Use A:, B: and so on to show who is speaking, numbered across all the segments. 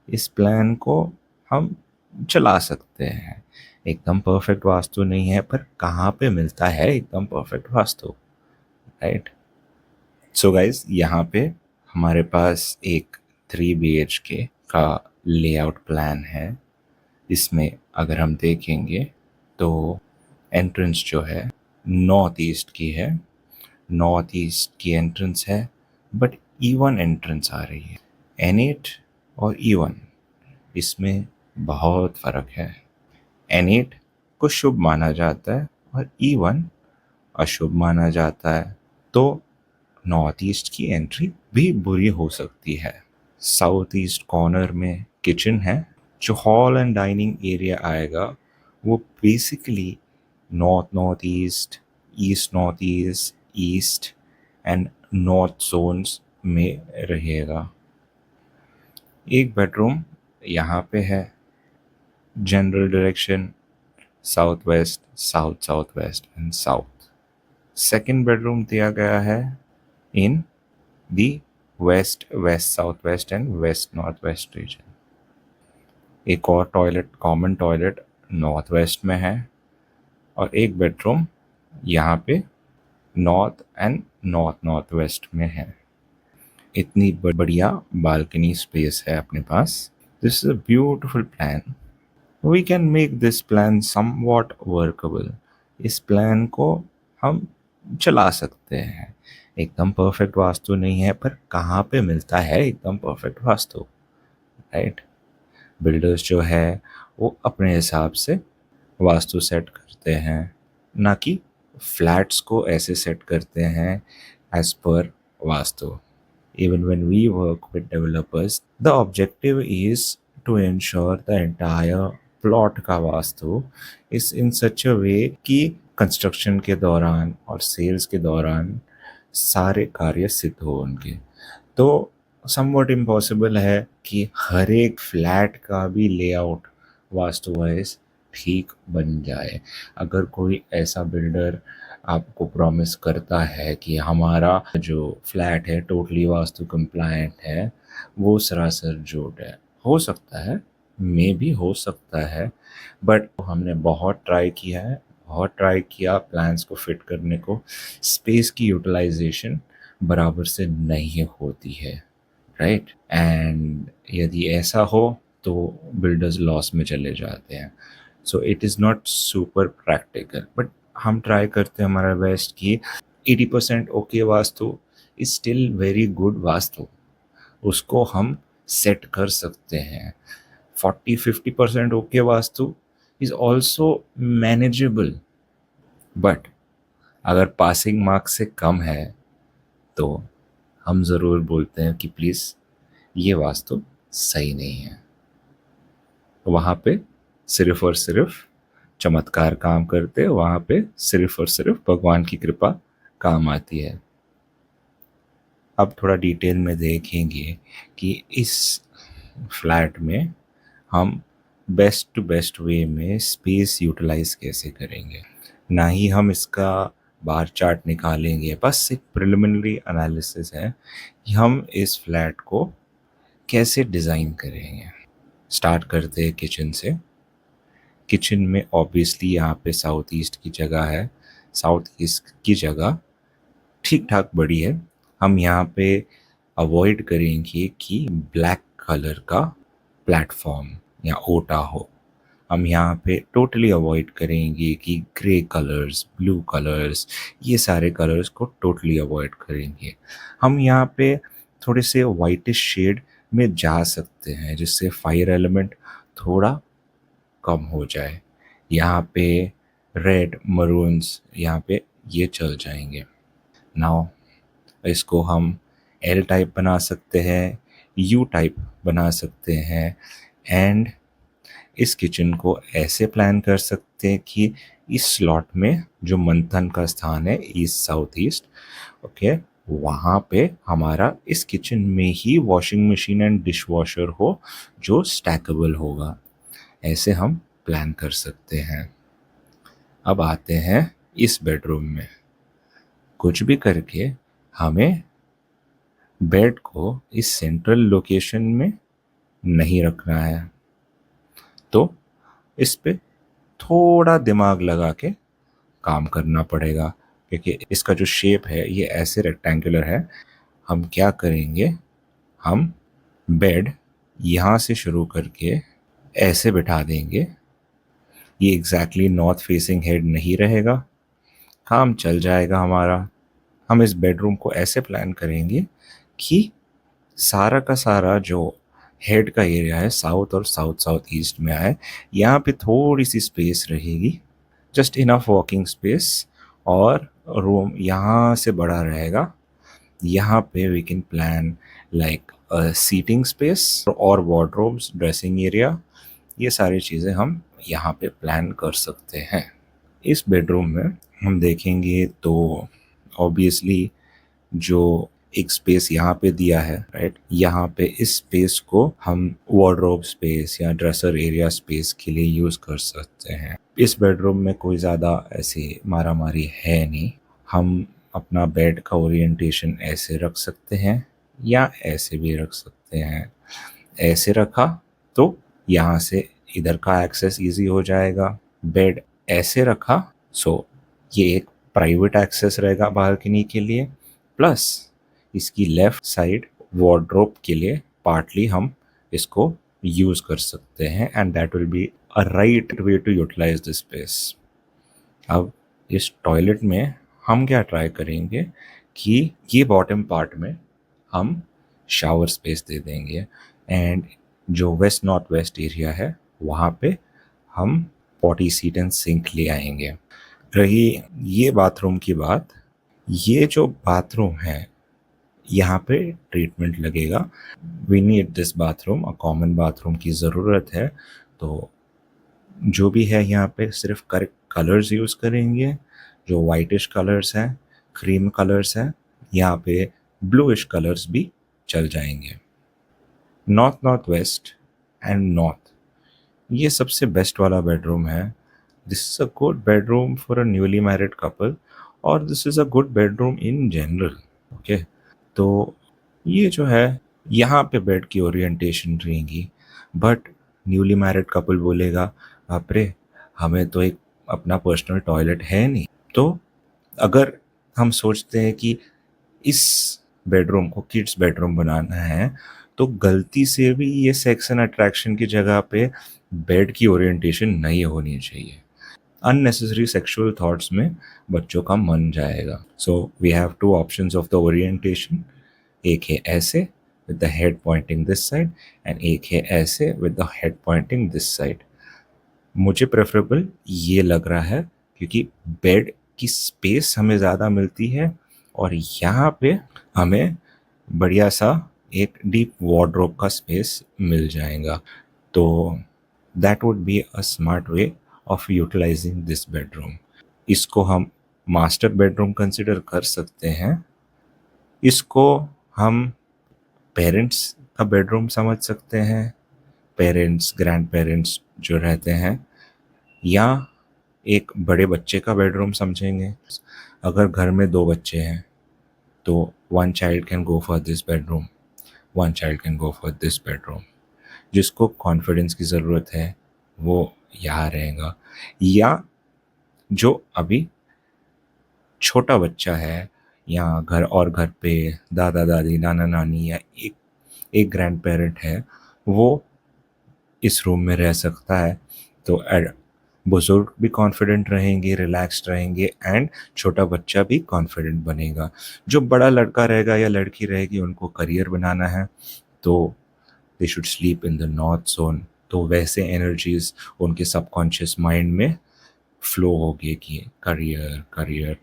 A: इस प्लान को हम चला सकते हैं। एकदम परफेक्ट वास्तु नहीं है, पर कहाँ पे मिलता है एकदम perfect vastu, right? So guys, यहाँ पे हमारे पास एक 3 BHK का लेआउट प्लान है। इसमें अगर हम देखेंगे तो एंट्रेंस जो है नॉर्थ ईस्ट की है, नॉर्थ ईस्ट की एंट्रेंस है, बट E1 एंट्रेंस आ रही है। N8 और E1, इसमें बहुत फर्क है। N8 को शुभ माना जाता है और E1 अशुभ माना जाता है, तो नॉर्थ ईस्ट की एंट्री भी बुरी हो सकती है। साउथ ईस्ट कॉर्नर में किचन है। जो हॉल एंड डाइनिंग एरिया आएगा वो basically north north east, east north east, east and north zones में रहेगा। एक बेडरूम यहाँ पे है, general direction south west, south south west and south. Second bedroom दिया गया है in the west west south west and west north west region. एक और toilet, common toilet north west में है, और एक बेडरूम यहाँ पे north and north north west में है। इतनी बढ़िया बालकनी स्पेस है अपने पास। This is a beautiful plan. We can make this plan somewhat workable. इस प्लान को हम चला सकते हैं। एकदम परफेक्ट वास्तु नहीं है, पर कहाँ पे मिलता है एकदम परफेक्ट वास्तु, राइट? बिल्डर्स जो है वो अपने हिसाब से वास्तु सेट करते हैं, ना कि फ्लैट्स को ऐसे सेट करते हैं as per vastu. Even when we work with developers, the objective is to ensure the entire plot का vastu is in such a way कि कंस्ट्रक्शन के दौरान और सेल्स के दौरान सारे कार्य सिद्ध हो उनके। तो समवट इम्पॉसिबल है कि हर एक फ्लैट का भी लेआउट वास्तु वाइज ठीक बन जाए। अगर कोई ऐसा बिल्डर आपको प्रॉमिस करता है कि हमारा जो फ्लैट है टोटली वास्तु कंप्लायंट है, वो सरासर झूठ है। हो सकता है, मे भी हो सकता है, बट हमने बहुत ट्राई किया है, बहुत ट्राई किया प्लान्स को फिट करने को। स्पेस की यूटिलाइजेशन बराबर से नहीं होती है, राइट? एंड यदि ऐसा हो तो बिल्डर्स लॉस में चले जाते हैं। So it is not super practical, but हम ट्राई करते हैं हमारा बेस्ट कि 80% okay vastu is still very good vastu, उसको हम सेट कर सकते हैं। 40-50% okay vastu is also manageable, but अगर पासिंग मार्क्स से कम है तो हम ज़रूर बोलते हैं कि प्लीज़ ये वास्तु सही नहीं है। वहाँ पे सिर्फ और सिर्फ चमत्कार काम करते हैं, वहाँ पे सिर्फ और सिर्फ भगवान की कृपा काम आती है। अब थोड़ा डिटेल में देखेंगे कि इस फ्लैट में हम बेस्ट टू बेस्ट वे में स्पेस यूटिलाइज कैसे करेंगे। ना ही हम इसका बार चार्ट निकालेंगे, बस एक प्रिलिमिनरी एनालिसिस है कि हम इस फ्लैट को कैसे डिज़ाइन करेंगे। स्टार्ट करते हैं किचन से। किचन में ऑब्वियसली यहाँ पे साउथ ईस्ट की जगह है। साउथ ईस्ट की जगह ठीक ठाक बड़ी है। हम यहाँ पे अवॉइड करेंगे कि ब्लैक कलर का प्लेटफॉर्म या ओटा हो। हम यहाँ पे टोटली अवॉइड करेंगे कि ग्रे कलर्स, ब्लू कलर्स, ये सारे कलर्स को टोटली अवॉइड करेंगे। हम यहाँ पे थोड़े से वाइटिश शेड में जा सकते हैं जिससे फायर एलिमेंट थोड़ा कम हो जाए। यहाँ पे रेड, मरून्स, यहाँ पे ये चल जाएंगे। नाउ इसको हम एल टाइप बना सकते हैं, यू टाइप बना सकते हैं, एंड इस किचन को ऐसे प्लान कर सकते हैं कि इस स्लॉट में जो मंथन का स्थान है ईस्ट साउथ ईस्ट, ओके, वहाँ पे हमारा इस किचन में ही washing machine and dishwasher हो जो स्टैकेबल होगा। ऐसे हम प्लान कर सकते हैं। अब आते हैं इस बेडरूम में। कुछ भी करके हमें बेड को इस सेंट्रल लोकेशन में नहीं रखना है, तो इस पे थोड़ा दिमाग लगा के काम करना पड़ेगा, क्योंकि इसका जो शेप है ये ऐसे रेक्टेंगुलर है। हम क्या करेंगे, हम बेड यहाँ से शुरू करके ऐसे बिठा देंगे। ये एग्जैक्टली नॉर्थ फेसिंग हेड नहीं रहेगा, काम चल जाएगा हमारा। हम इस बेडरूम को ऐसे प्लान करेंगे कि सारा का सारा जो हेड का एरिया है साउथ और साउथ साउथ ईस्ट में आए। यहाँ पे थोड़ी सी स्पेस रहेगी, जस्ट इनफ वॉकिंग स्पेस, और रूम यहाँ से बड़ा रहेगा। यहाँ पे we can plan like seating space और वार्डरोब्स, ड्रेसिंग एरिया, ये सारी चीज़ें हम यहाँ पे प्लान कर सकते हैं। इस बेडरूम में हम देखेंगे तो ऑब्वियसली जो एक स्पेस यहाँ पे दिया है, राइट, यहाँ पे इस स्पेस को हम वार्डरोब स्पेस या ड्रेसर एरिया स्पेस के लिए यूज़ कर सकते हैं। इस बेडरूम में कोई ज़्यादा ऐसी मारा मारी है नहीं। हम अपना बेड का ओरिएंटेशन ऐसे रख सकते हैं या ऐसे भी रख सकते हैं। ऐसे रखा तो यहाँ से इधर का एक्सेस इजी हो जाएगा। बेड ऐसे रखा सो ये एक प्राइवेट एक्सेस रहेगा बालकनी के लिए, प्लस इसकी लेफ्ट साइड वार्डरोब के लिए पार्टली हम इसको यूज कर सकते हैं, and that will be a right way to utilize this space. अब इस टॉयलेट में हम क्या ट्राई करेंगे कि ये बॉटम पार्ट में हम शावर स्पेस दे देंगे, एंड जो वेस्ट नॉर्थ वेस्ट एरिया है वहाँ पे हम पॉटी सीट एंड सिंक ले आएंगे। रही ये बाथरूम की बात, ये जो बाथरूम है यहाँ पे ट्रीटमेंट लगेगा। We need this bathroom, a common bathroom की ज़रूरत है, तो जो भी है यहाँ पे सिर्फ करेक्ट कलर्स यूज़ करेंगे। जो वाइटिश कलर्स हैं, क्रीम कलर्स हैं, यहाँ पे ब्लूइश कलर्स भी चल जाएंगे। North north west and north, ये सबसे बेस्ट वाला बेडरूम है। This is a good bedroom for a newly married couple, और this is a good bedroom in general. Okay, तो ये जो है यहाँ पे बेड की ओरिएंटेशन रहेगी। बट न्यूली मैरिड कपल बोलेगा, बाप रे, हमें तो एक अपना पर्सनल टॉयलेट है नहीं। तो अगर हम सोचते हैं कि इस बेडरूम को किड्स बेडरूम बनाना है, तो गलती से भी ये सेक्स एंड अट्रैक्शन की जगह पे बेड की ओरिएंटेशन नहीं होनी चाहिए। अननेसेसरी सेक्सुअल थॉट्स में बच्चों का मन जाएगा। So we have two options of the orientation. एक है ऐसे with the head pointing this side, and एक है ऐसे with the head pointing this side। मुझे प्रेफरेबल ये लग रहा है क्योंकि बेड की स्पेस हमें ज़्यादा मिलती है, और यहाँ पे हमें बढ़िया सा एक डीप वार्डरोब का स्पेस मिल जाएगा। तो that would be a smart way of utilizing this bedroom. इसको हम मास्टर बेडरूम कंसिडर कर सकते हैं। इसको हम पेरेंट्स का बेडरूम समझ सकते हैं, पेरेंट्स ग्रैंड पेरेंट्स जो रहते हैं, या एक बड़े बच्चे का बेडरूम समझेंगे। अगर घर में 2 बच्चे हैं तो one child can go for this bedroom, one child can go for this bedroom. जिसको कॉन्फिडेंस की ज़रूरत है वो यहाँ रहेगा, या जो अभी छोटा बच्चा है या घर पे दादा दादी नाना नानी या एक ग्रैंड पेरेंट है, वो इस रूम में रह सकता है। तो बुजुर्ग भी कॉन्फिडेंट रहेंगे, रिलैक्स्ड रहेंगे, एंड छोटा बच्चा भी कॉन्फिडेंट बनेगा। जो बड़ा लड़का रहेगा या लड़की रहेगी, उनको करियर बनाना है, तो they should sleep in the north zone. तो वैसे एनर्जीज उनके सबकॉन्शियस माइंड में फ्लो होगी कि career career,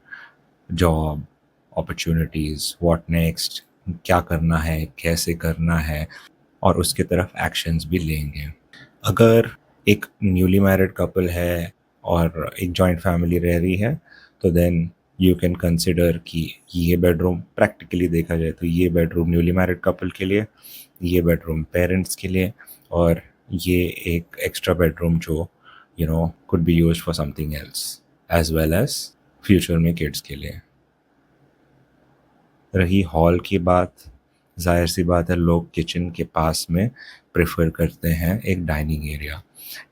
A: job, opportunities, what next, क्या करना है, कैसे करना है, और उसके तरफ एक्शंस भी लेंगे। अगर एक न्यूली मैरिड कपल है और एक जॉइंट फैमिली रह रही है, तो देन यू कैन कंसिडर कि ये बेडरूम, प्रैक्टिकली देखा जाए तो ये बेडरूम न्यूली मैरिड कपल के लिए, ये बेडरूम पेरेंट्स के लिए, और ये एक एक्स्ट्रा बेडरूम जो could be used for something else, as well as future में किड्स के लिए। रही हॉल की बात, ज़ाहिर सी बात है लोग किचन के पास में प्रेफर करते हैं एक डाइनिंग एरिया।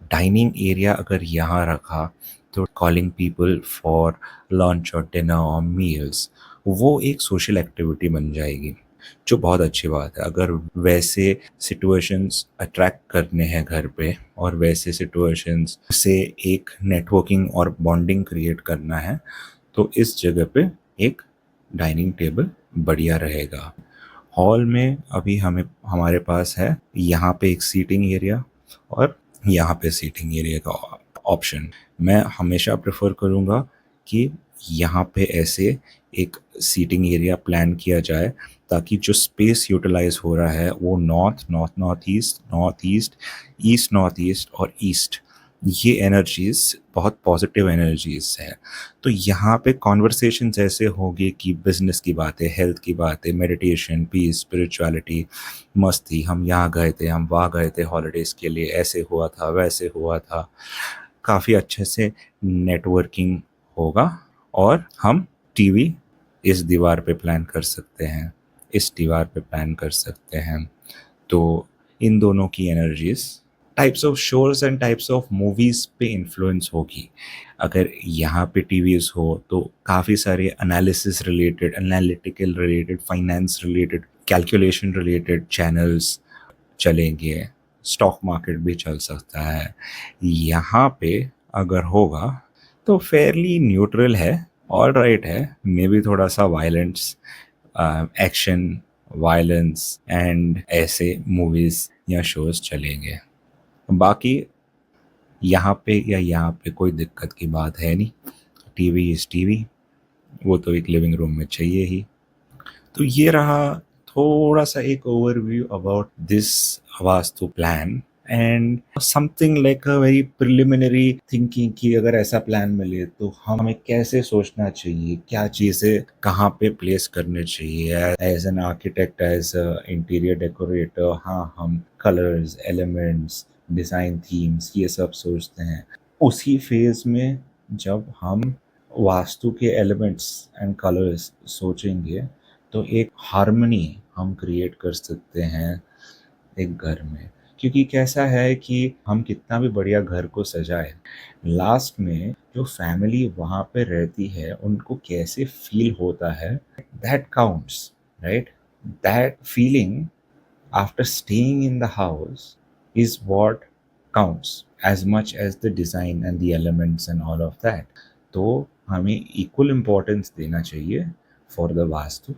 A: डाइनिंग एरिया अगर यहाँ रखा तो कॉलिंग पीपल फॉर लंच और डिनर और मील्स, वो एक सोशल एक्टिविटी बन जाएगी, जो बहुत अच्छी बात है। अगर वैसे सिचुएशंस अट्रैक्ट करने हैं घर पे और वैसे सिचुएशंस से एक नेटवर्किंग और बॉन्डिंग क्रिएट करना है, तो इस जगह पे एक डाइनिंग टेबल बढ़िया रहेगा। हॉल में अभी हमें हमारे पास है यहाँ पे एक सीटिंग एरिया और यहाँ पे सीटिंग एरिया का ऑप्शन। मैं हमेशा प्रेफर करूँगा कि यहाँ पे ऐसे एक सीटिंग एरिया प्लान किया जाए, ताकि जो स्पेस यूटिलाइज हो रहा है वो north north north east east north east और ईस्ट, ये एनर्जीज बहुत पॉजिटिव एनर्जीज है। तो यहाँ पे कॉन्वर्सेशंस ऐसे होगी कि बिजनेस की बातें, हेल्थ की बातें, मेडिटेशन, पीस, स्पिरिचुअलिटी, मस्ती, हम यहाँ गए थे, हम वहाँ गए थे हॉलीडेज़ के लिए, ऐसे हुआ था, वैसे हुआ था। काफ़ी अच्छे से नेटवर्किंग होगा। और हम टीवी इस दीवार पे प्लान कर सकते हैं, इस दीवार पे प्लान कर सकते हैं। तो इन दोनों की energies types of shows and types of movies पे इन्फ्लुएंस होगी। अगर यहाँ पे टीवीज हो तो काफ़ी सारे analysis related, analytical related, finance related, calculation related channels चलेंगे। स्टॉक मार्केट भी चल सकता है। यहाँ पे अगर होगा तो फेयरली न्यूट्रल है, ऑल राइट है, मे बी थोड़ा सा वायलेंस, एक्शन, वायलेंस एंड ऐसे मूवीज या शोज चलेंगे। बाकी यहाँ पे या यहाँ पे कोई दिक्कत की बात है नहीं। टीवी इज टीवी, वो तो एक लिविंग रूम में चाहिए ही। तो ये रहा थोड़ा सा एक overview about this vastu plan and something like a very preliminary thinking कि अगर ऐसा प्लान मिले तो हमें कैसे सोचना चाहिए, क्या चीज़ें कहाँ पे प्लेस करने चाहिए। As an architect, as interior decorator, हाँ हम कलर्स, एलिमेंट्स, डिज़ाइन थीम्स ये सब सोचते हैं। उसी फेज में जब हम वास्तु के एलिमेंट्स एंड कलर्स सोचेंगे तो एक हार्मनी हम क्रिएट कर सकते हैं एक घर में। क्योंकि कैसा है कि हम कितना भी बढ़िया घर को सजाए, लास्ट में जो फैमिली वहाँ पे रहती है उनको कैसे फील होता है, that counts, right. That feeling after staying in the house is what counts as much as the design and the elements and all of that. तो हमें इक्वल इम्पोर्टेंस देना चाहिए फॉर द वास्तु